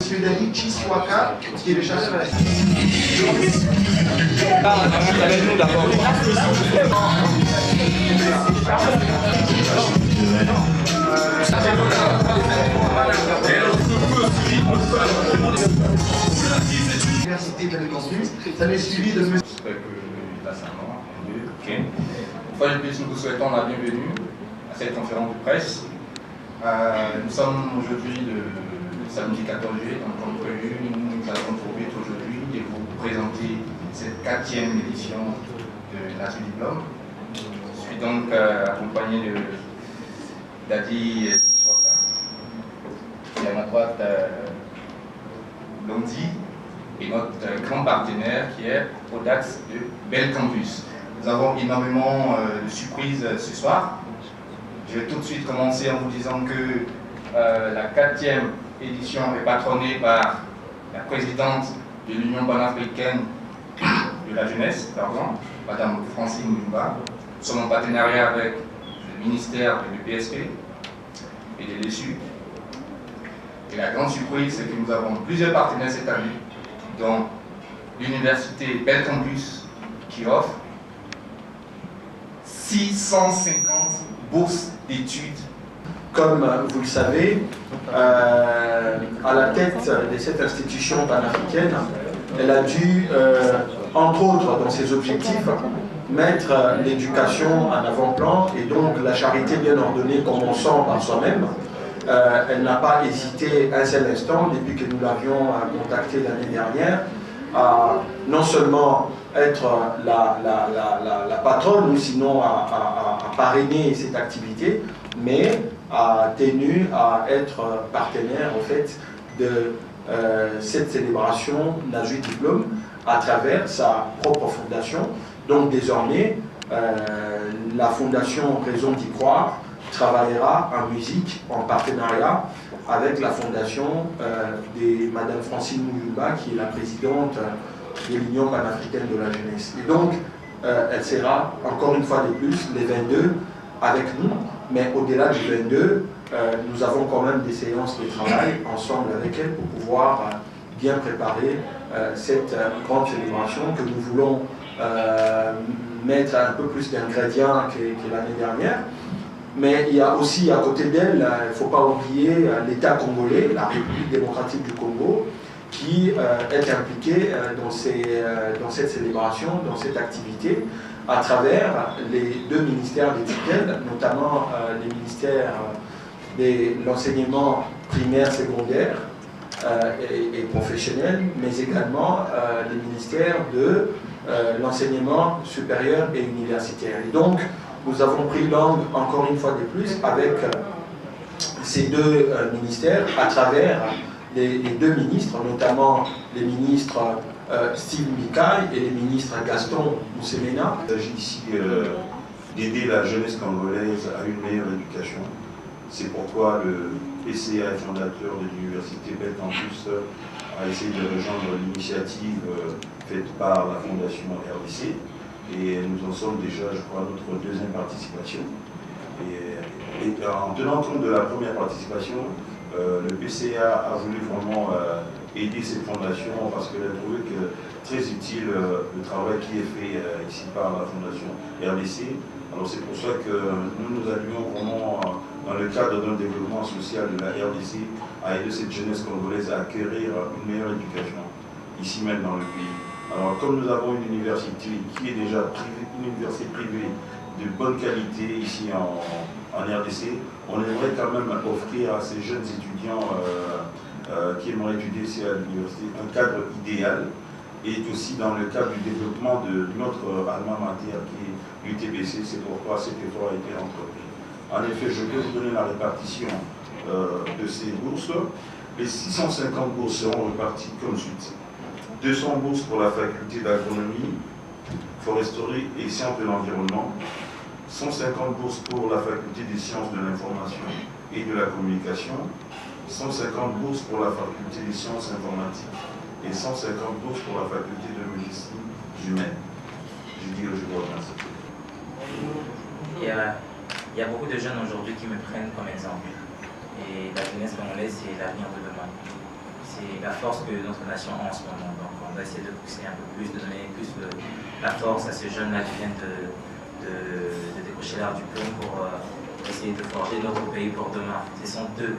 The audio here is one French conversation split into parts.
M. Dali Chiswaka, qui est le chasseur à la Université de Campus. Ça m'est suivi de monsieur. Une fois de plus, nous vous souhaitons la bienvenue à cette conférence de presse. Nous sommes aujourd'hui le samedi 14 juillet, donc comme prévu, nous avons trouvé aujourd'hui de vous présenter cette 4e édition de l'Art du Diplôme. Je suis donc accompagné de Dadi Chiswaka, et à ma droite Londi, et notre grand partenaire qui est Audax de Bel Campus. Nous avons énormément de surprises ce soir. Je vais tout de suite commencer en vous disant que la 4e édition est patronnée par la présidente de l'Union panafricaine de la jeunesse, Madame Francine Mouyoumba. Nous sommes en partenariat avec le ministère de l'UPSP et de l'ESU. Et la grande surprise, c'est que nous avons plusieurs partenaires cette année, dont l'Université Bel Campus qui offre 650 bourses d'études. Comme vous le savez, à la tête de cette institution panafricaine, elle a dû, entre autres dans ses objectifs, mettre l'éducation en avant-plan et donc la charité bien ordonnée commençant par soi-même. Elle n'a pas hésité un seul instant, depuis que nous l'avions contactée l'année dernière, à non seulement être la patronne ou sinon à parrainer cette activité, mais a tenu à être partenaire en fait de cette célébration Nazwi Diplôme à travers sa propre fondation. Donc désormais, la fondation Raison d'y croire travaillera en musique en partenariat avec la fondation de Madame Francine Mouyoumba, qui est la présidente de l'Union panafricaine de la jeunesse. Et donc, elle sera encore une fois de plus les 22 avec nous, mais au-delà du 22, nous avons quand même des séances de travail ensemble avec elle pour pouvoir bien préparer cette grande célébration que nous voulons mettre un peu plus d'ingrédients que l'année dernière. Mais il y a aussi à côté d'elle, il ne faut pas oublier l'État congolais, la République démocratique du Congo, qui est impliqué dans cette célébration, dans cette activité, à travers les 2 ministères des tutelles, notamment les ministères de l'enseignement primaire, secondaire et professionnel, mais également les ministères de l'enseignement supérieur et universitaire. Et donc, nous avons pris langue encore une fois de plus avec ces 2 ministères à travers les 2 ministres, notamment les ministres Steve Mikai et les ministres Gaston Moussemena. Il s'agit ici d'aider la jeunesse congolaise à une meilleure éducation. C'est pourquoi le PCA, fondateur de l'Université Bel Campus, a essayé de rejoindre l'initiative faite par la Fondation RDC. Et nous en sommes déjà, je crois, à notre 2e participation. Et en tenant compte de la première participation, le PCA a voulu vraiment aider cette fondation parce qu'elle a trouvé que très utile le travail qui est fait ici par la Fondation RDC. Alors c'est pour ça que nous allions vraiment, dans le cadre d'un développement social de la RDC, à aider cette jeunesse congolaise à acquérir une meilleure éducation, ici même dans le pays. Alors, comme nous avons une université qui est déjà privée, une université privée de bonne qualité ici en RDC, on aimerait quand même offrir à ces jeunes étudiants qui aimeraient étudier ici à l'université un cadre idéal et aussi dans le cadre du développement de notre alma mater qui est l'UTBC. C'est pourquoi cet effort a été entrepris. En effet, je peux vous donner la répartition de ces bourses. Les 650 bourses seront réparties comme suite. 200 bourses pour la faculté d'agronomie, foresterie et sciences de l'environnement, 150 bourses pour la faculté des sciences de l'information et de la communication, 150 bourses pour la faculté des sciences informatiques et 150 bourses pour la faculté de médecine humaine. Je vous remercie. Il y a beaucoup de jeunes aujourd'hui qui me prennent comme exemple. Et la jeunesse congolaise, c'est l'avenir de demain. Si c'est la force que notre nation a en ce moment. Donc on va essayer de pousser un peu plus, de donner plus la force à ces jeunes-là qui viennent de décrocher leur diplôme pour essayer de forger notre pays pour demain. Ce sont eux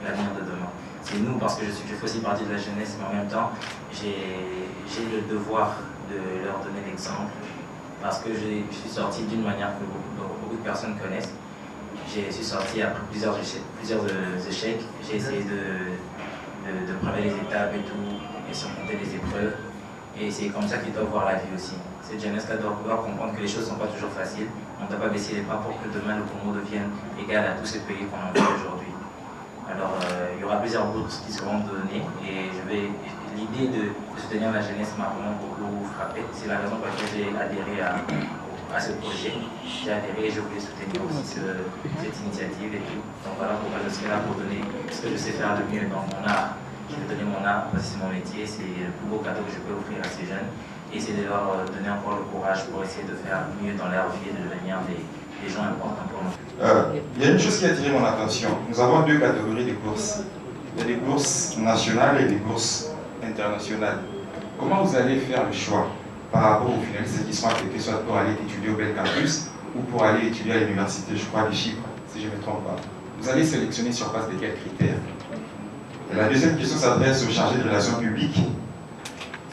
l'avenir de demain. C'est nous, parce que je fais aussi partie de la jeunesse, mais en même temps, j'ai le devoir de leur donner l'exemple, parce que je suis sorti d'une manière que beaucoup de personnes connaissent. Je suis sorti après plusieurs échecs. J'ai essayé de braver les étapes et tout, et surmonter les épreuves. Et c'est comme ça qu'ils doivent voir la vie aussi. Cette jeunesse-là doit pouvoir comprendre que les choses ne sont pas toujours faciles. On ne doit pas baisser les bras pour que demain le Congo devienne égal à tous ces pays qu'on envoie aujourd'hui. Alors, il y aura plusieurs bourses qui seront données et l'idée de soutenir la jeunesse m'a vraiment beaucoup frappé. C'est la raison pour laquelle j'ai adhéré à ce projet. J'ai adhéré et je voulais soutenir aussi cette initiative et tout. Donc voilà pourquoi je serai là pour donner ce que je sais faire de mieux dans mon art. Je vais donner mon art, c'est mon métier, c'est le plus beau cadeau que je peux offrir à ces jeunes. Et c'est de leur donner encore le courage pour essayer de faire mieux dans leur vie et de devenir des gens importants pour nous. Il y a une chose qui a attiré mon attention. Nous avons deux catégories de bourses. Il y a des bourses nationales et des bourses internationales. Comment vous allez faire le choix par rapport aux finalistes qui sont affectés, soit pour aller étudier au Bel Campus ou pour aller étudier à l'université, je crois, de Chypre, si je ne me trompe pas. Vous allez sélectionner sur base de quels critères? Et la deuxième question s'adresse au chargé de relations publiques.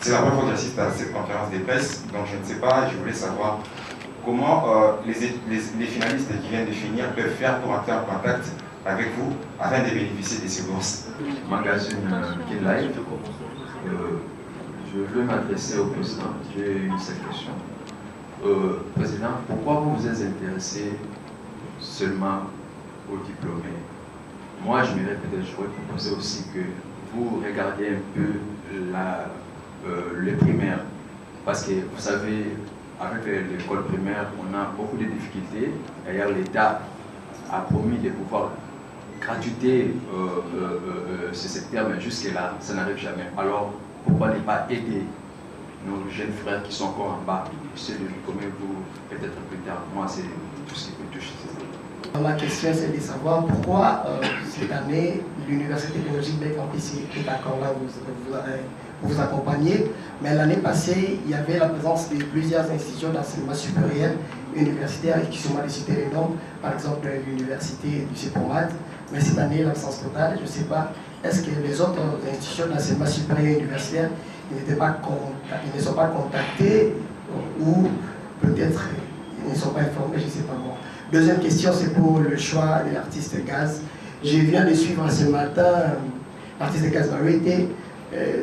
C'est la première fois que j'assiste à cette conférence des presses, donc je ne sais pas, je voulais savoir comment les finalistes qui viennent de finir peuvent faire pour entrer en contact avec vous afin de bénéficier de ces bourses. Magazine Live, je veux m'adresser au président. J'ai une seule question. Président, pourquoi vous vous êtes intéressé seulement aux diplômés? Moi, je j'aurais proposé aussi que vous regardiez un peu le primaire. Parce que vous savez, avec l'école primaire, on a beaucoup de difficultés. D'ailleurs, l'État a promis de pouvoir gratuiter ce secteur, mais jusque-là, ça n'arrive jamais. Alors, pourquoi ne pas aider nos jeunes frères qui sont encore en bas, ceux de diplômés, vous, peut-être plus tard? Moi, c'est tout ce qui me touche. Ma question, c'est de savoir pourquoi cette année, l'Université technologique Bel Campus est encore là, vous accompagner. Mais l'année passée, il y avait la présence de plusieurs institutions d'enseignement supérieur universitaires qui sont mal cités les noms, par exemple l'Université du CEPOMAD. Mais cette année, l'absence totale, je ne sais pas, est-ce que les autres institutions d'enseignement supérieur universitaire ils ne sont pas contactés ou peut-être ils ne sont pas informés, je ne sais pas moi. Deuxième question, c'est pour le choix de l'artiste Gaz. Je viens de suivre ce matin l'artiste Gaz Maruete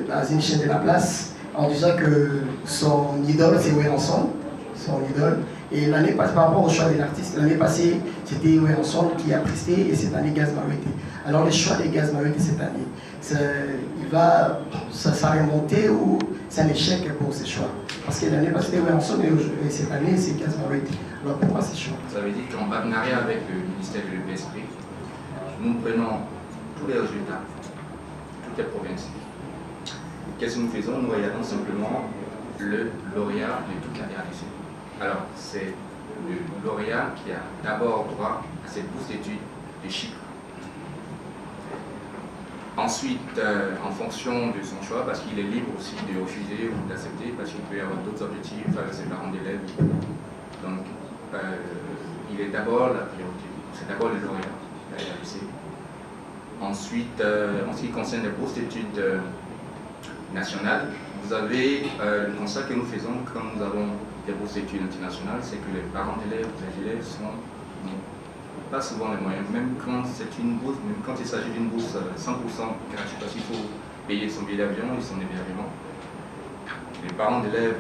dans une chaîne de la place en disant que son idole c'est Werenson, son idole. Et l'année passée, par rapport au choix de l'artiste, l'année passée c'était Werenson qui a presté et cette année Gaz Maruete. Alors le choix de Gaz Maruete cette année, ça remonter ou c'est un échec pour ce choix? Parce que l'année passée c'était Werenson et cette année c'est Gaz Maruete. Alors pourquoi ce choix? Ça veut dire qu'en partenariat avec le ministère de l'EPSP, nous prenons tous les résultats, toutes les provinces. Qu'est-ce que nous faisons? Nous regardons simplement le lauréat de toute la RDC. Alors, c'est le lauréat qui a d'abord droit à cette bourse d'études de Chypre. Ensuite, en fonction de son choix, parce qu'il est libre aussi de refuser ou d'accepter, parce qu'il peut y avoir d'autres objectifs avec ses parents d'élèves. Donc, il est d'abord la priorité. C'est d'abord le lauréat de la RDC. Ensuite, en ce qui concerne les bourses d'études nationales, vous avez le constat que nous faisons quand nous avons des bourses d'études internationales, c'est que les parents d'élèves, les élèves sont pas souvent les moyens, même quand c'est une bourse, même quand il s'agit d'une bourse 100% gratuite, parce qu'il faut payer son billet d'avion et son hébergement. Les parents d'élèves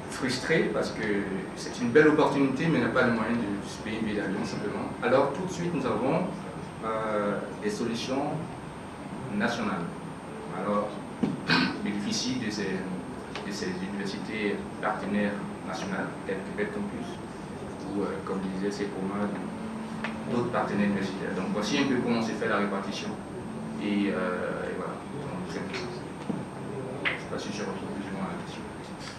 frustrés parce que c'est une belle opportunité mais n'a pas les moyens de se payer un billet d'avion simplement. Alors tout de suite nous avons des solutions nationales. Alors bénéficie de ces universités partenaires nationales telles que Bel Campus ou comme disait CEPOMAD, d'autres partenaires universitaires. Donc voici un peu comment s'est fait la répartition et voilà. Je ne sais pas si je retrouve plus ou moins la question.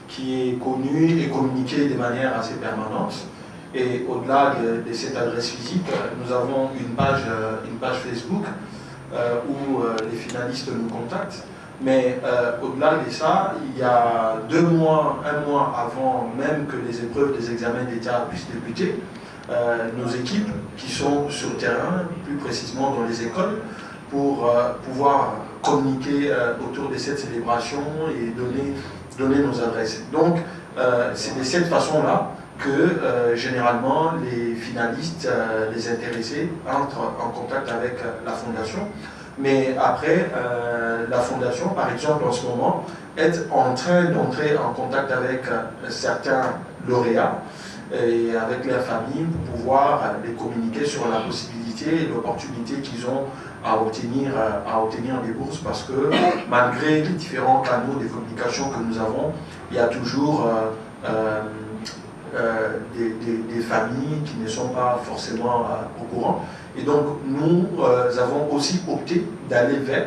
Qui est connu et communiqué de manière assez permanente. Et au-delà de cette adresse physique, nous avons une page Facebook où les finalistes nous contactent. Mais au-delà de ça, il y a 2 mois, 1 mois avant même que les épreuves des examens d'État puissent débuter, nos équipes qui sont sur le terrain, plus précisément dans les écoles, pour pouvoir communiquer autour de cette célébration et donner nos adresses. Donc, c'est de cette façon-là que généralement les finalistes, les intéressés, entrent en contact avec la Fondation. Mais après, la Fondation, par exemple, en ce moment, est en train d'entrer en contact avec certains lauréats et avec leurs familles pour pouvoir les communiquer sur la possibilité et l'opportunité qu'ils ont à obtenir des bourses, parce que malgré les différents canaux de communication que nous avons, il y a toujours des familles qui ne sont pas forcément au courant. Et donc nous avons aussi opté d'aller vers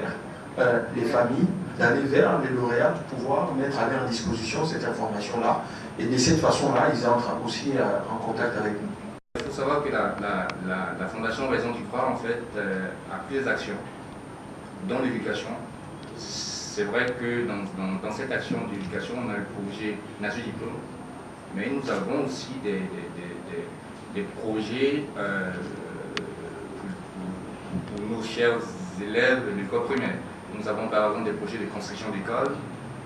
les familles, d'aller vers les lauréats pour pouvoir mettre à leur disposition cette information-là. Et de cette façon-là, ils entrent aussi en contact avec nous. Il faut savoir que la Fondation Raison d'y croire, en fait, a plusieurs actions dans l'éducation. C'est vrai que dans cette action d'éducation, on a le projet Nasu Diplôme, mais nous avons aussi des projets pour nos chers élèves de l'école primaire. Nous avons par exemple des projets de construction d'écoles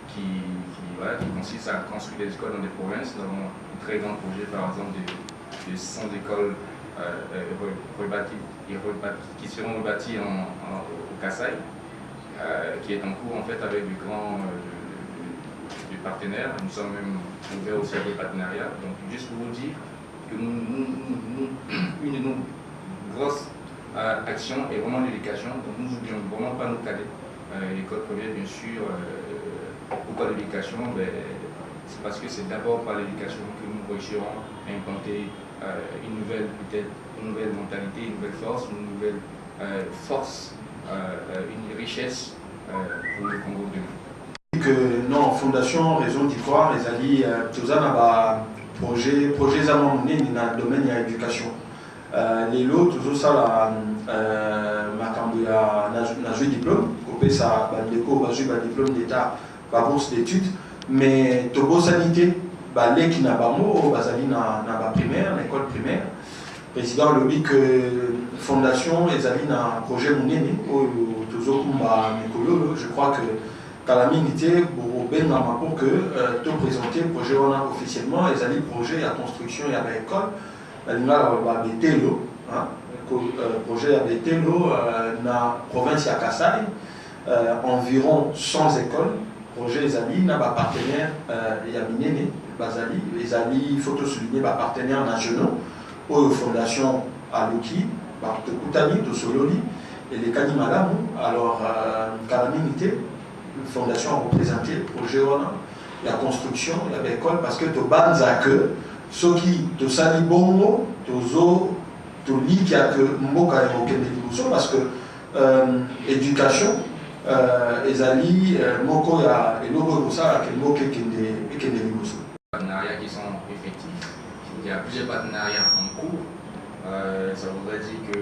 qui consistent à construire des écoles dans des provinces. Nous avons un très grand projet par exemple de 100 écoles qui seront rebâties au Kasaï, qui est en cours en fait avec des grands partenaires. Nous sommes même ouverts aussi à des partenariats. Donc juste pour vous dire que une de nos grosses actions est vraiment l'éducation. Donc nous n'oublions vraiment pas nos cadets. L'école primaire bien sûr. Pourquoi l'éducation? C'est parce que c'est d'abord par l'éducation que nous réussirons à implanter une nouvelle mentalité, une nouvelle force, une richesse pour le Congo de nous. Que non, Fondation Raison d'y croire, les alliés, tout ça n'a projet zamoné dans le domaine de l'éducation. Les lots, tout ça, makambo ya na diplôme, copé ça, bandeko, diplôme d'état, bourse d'études, mais tobo sanité, les qui n'a pas mot, basali na primaire, l'école primaire. Président le dit que Fondation et Zali na projet monene, toujours je crois que Calamité pour que tout présenter le projet officiellement, et Zali projet à construction et à l'école. Projet Abetelo dans la province de Kasaï, environ 100 écoles. Projet Zali, n'a pas partenaire Yaminene, Bazali, les alliés, il faut souligner, partenaires nationaux, aux fondations Aluki, Tokutani, Tosololi, et les Kanimalamu. Alors, Calamité, une fondation a représenté le projet, la construction, il y avait école, parce que Tobanza que ceux qui te sali bongo, tozo, to li qui a que mboka et mokende liboso, parce que éducation, ezali moko ya elogo kosa ke moke kende liboso. Partenariats qui sont effectifs. Il y a plusieurs partenariats en cours. Ça voudrait dire que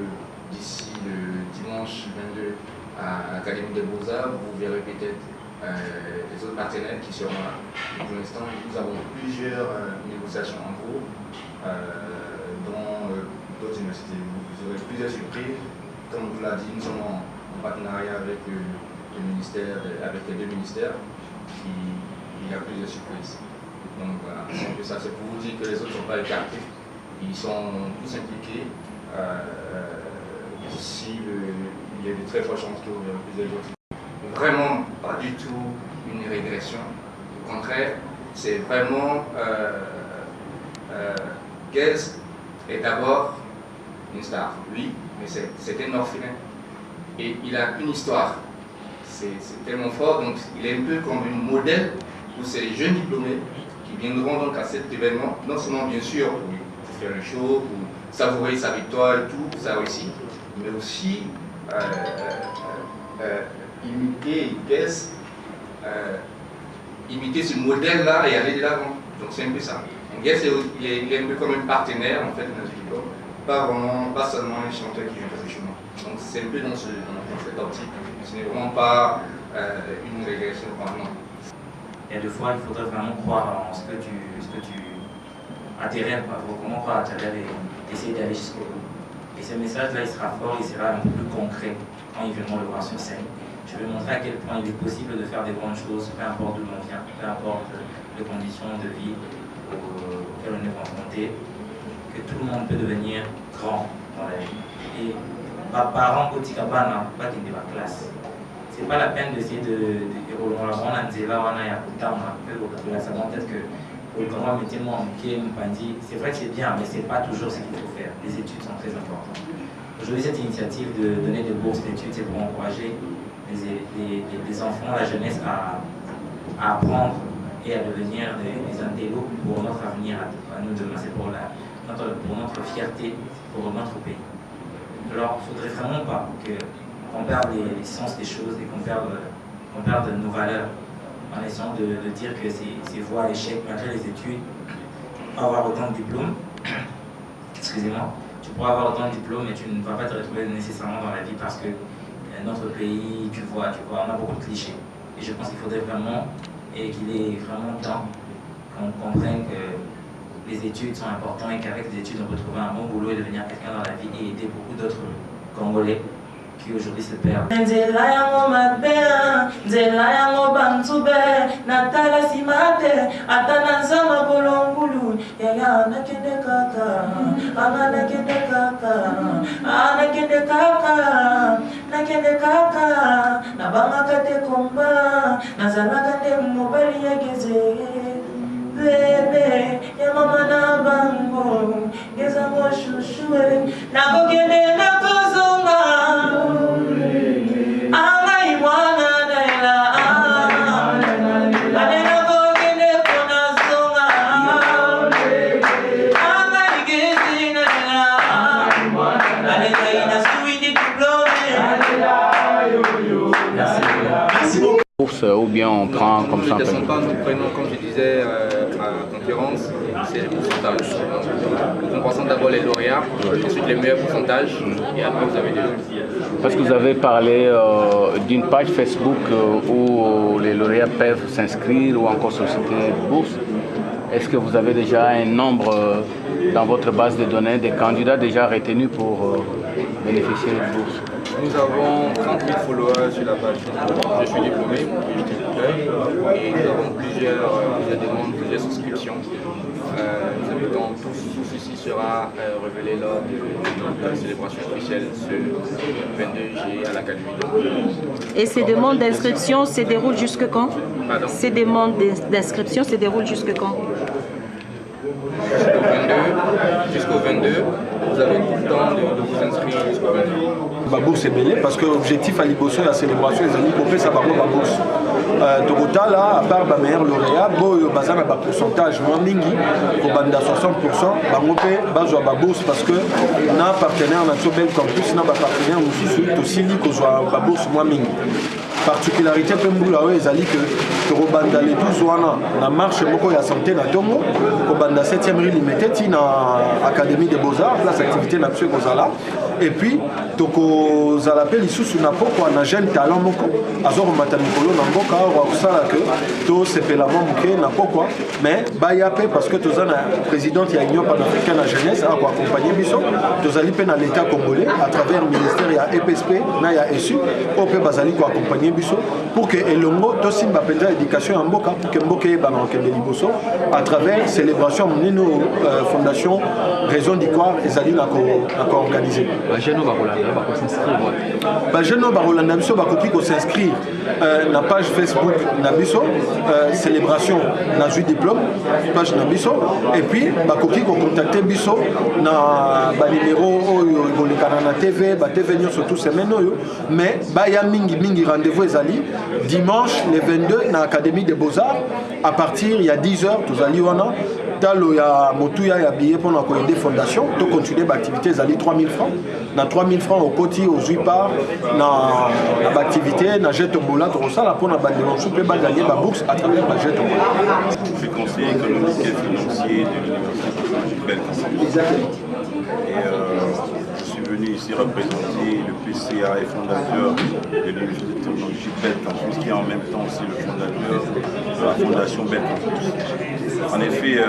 d'ici le dimanche 22 à l'Académie des Beaux-Arts, vous verrez peut-être les autres partenaires qui seront là. Pour l'instant, nous avons plusieurs négociations en cours, dont d'autres universités. Vous aurez plusieurs surprises. Comme vous l'a dit, nous sommes en partenariat avec les deux ministères. Il y a plusieurs surprises. Donc voilà, ça c'est pour vous dire que les autres ne sont pas écartés. Ils sont tous impliqués. D'ici, il y a de très fortes chances qu'il y aura plusieurs autres. Vraiment pas du tout une régression. Au contraire, c'est vraiment Guez est d'abord une star, oui, mais c'est un orphelin. Et il a une histoire. C'est tellement fort, donc il est un peu comme un modèle pour ces jeunes diplômés qui viendront donc à cet événement, non seulement bien sûr pour faire le show, pour savourer sa victoire et tout, sa réussite, mais aussi imiter imiter ce modèle-là et aller de l'avant. Donc c'est un peu ça. Guess il est un peu comme un partenaire en fait dans le diplôme, pas seulement un chanteur qui vient faire le chemin. Donc c'est un peu dans cette optique. Ce n'est vraiment pas une régression permanente. Il y a deux fois, il faudrait vraiment croire en ce que tu à tes rêves, il faut vraiment croire à tes rêves et essayer d'aller jusqu'au bout. Et ce message-là, il sera fort, il sera un peu plus concret quand ils viendront le voir sur scène. Je vais montrer à quel point il est possible de faire des bonnes choses, peu importe d'où l'on vient, peu importe les conditions de vie auxquelles on est confronté, que tout le monde peut devenir grand dans la vie. Et ma parent, petit cabana, pas qu'il ait ma classe. C'est pas la peine d'essayer de peut-être que c'est vrai que c'est bien, mais c'est pas toujours ce qu'il faut faire. Les études sont très importantes. Aujourd'hui, cette initiative de donner des bourses d'études, c'est pour encourager les enfants, la jeunesse à apprendre et à devenir des intellos pour notre avenir à nous demain. C'est pour notre fierté, pour notre pays. Alors, il ne faudrait vraiment pas qu'on perde les sens des choses et qu'on perde nos valeurs en essayant de dire que c'est voie à l'échec malgré les études. Tu peux avoir autant de diplômes, excusez-moi, tu pourras avoir autant de diplômes mais tu ne vas pas te retrouver nécessairement dans la vie parce que notre pays, tu vois, on a beaucoup de clichés. Et je pense qu'il faudrait vraiment, et qu'il est vraiment temps qu'on comprenne que les études sont importantes et qu'avec les études, on peut trouver un bon boulot et devenir quelqu'un dans la vie et aider beaucoup d'autres Congolais qui aujourd'hui se perdent. Bebe, ya mama na bango, geza mo shushue, na gogene na kozonga, anga imwana naila, ane na gogene kona zonga, anga igezi naila, ane na ina suindi diplome. Merci beaucoup. Ou bien on prend comme ça un peu. Nous prenons, comme je disais à la conférence, c'est les pourcentages. Nous pensons d'abord les lauréats, ensuite les meilleurs pourcentages, et après vous avez des autres. Parce que vous avez parlé d'une page Facebook où les lauréats peuvent s'inscrire ou encore solliciter une bourse. Est-ce que vous avez déjà un nombre dans votre base de données des candidats déjà retenus pour bénéficier de bourse? Nous avons 30 000 followers sur la page. Je suis diplômé, et nous avons plusieurs demandes, plusieurs souscriptions. Nous invitons tout ceci sera révélé lors de la célébration officielle ce 22 juillet à l'Académie de Montréal. Et ces demandes d'inscription se déroulent jusque quand? Pardon? Ces demandes d'inscription se déroulent jusque quand? Jusqu'au 22, vous avez tout le temps de vous inscrire jusqu'au 22. Bourse est belé parce que l'objectif à Liboso, la célébration, les amis, qu'on ça va bourse. Togota là, à part ma meilleure lauréat, boy, bazar a pourcentage moins mingi, pour banda 60%, bangopé, bazo a bourse parce que na partenaire na Bel Campus, na partenaire nous aussi li qu'on soit bourse moins mingi. Particularité pembula les ali que robanda les 12 wana na marche moko ya santé na tongo ko banda 7e rue limité na académie des beaux-arts place activité na monsieur Kozala et puis toko zala pe lisusu na poko na jeune talent moko azoro matanikolo na mboka wa kusala que to sepela moke na poko mais ba ya pe parce que tozana présidente ya union panafricaine na jeunesse a accompagner biso tozali pe na l'état congolais à travers ministère ya EPSP na ya ESU o pe bazali ko accompagner biso pour que elongo to simba penza éducation en mboka pour que mboka e bana ke liboso à travers célébration nino fondation raison d'Ivoire ezali na ko organiser bajeno bakolanda bako s'inscrire bajeno bakolanda biso bakoki ko s'inscrire na page Facebook na biso célébration na ju diplôme page na biso et puis bakoki ko contacter biso na ba numéro oyo kolekana na TV ba TV nyonso tout semaine oyo mais ba ya mingi rendez-vous ezali dimanche le 22 na Académie des Beaux-Arts à partir il y a 10h tozali wana talo ya motuya ya billet pour na ko aider fondation to continuer ba activité ezali 3000 francs na 3000 francs au côté aux 8 parts na activité na jet tombola to ça là pour na ba démarche peut ba gagner ba bourse à travers ba jet tombola. Je suis conseiller économique et financier de l'université Bel Campus. Et je suis venu ici aussi représenter le PCA et fondateur de l'Université technologique Belcampus, qui est en même temps aussi le fondateur de la Fondation Belcampus. En effet,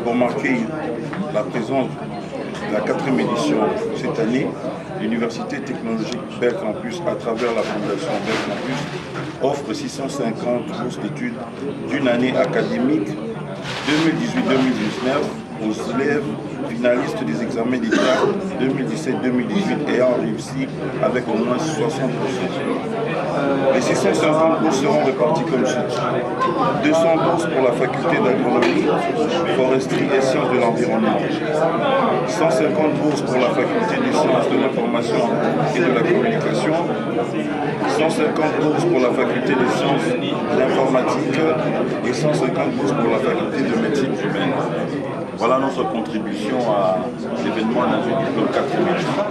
pour marquer la présence de la 4e édition cette année, l'Université technologique Belcampus, à travers la Fondation Belcampus, offre 650 bourses d'études d'une année académique 2018-2019 aux élèves finalistes des examens d'État 2017-2018 ayant réussi avec au moins 60%. Les 650 bourses seront réparties comme suit. 200 bourses pour la faculté d'agronomie, foresterie et sciences de l'environnement. 150 bourses pour la faculté des sciences de l'information et de la communication. 150 bourses pour la faculté des sciences de l'informatique et 150 bourses pour la faculté de médecine humaine. Voilà notre contribution à l'événement national du 4e édition.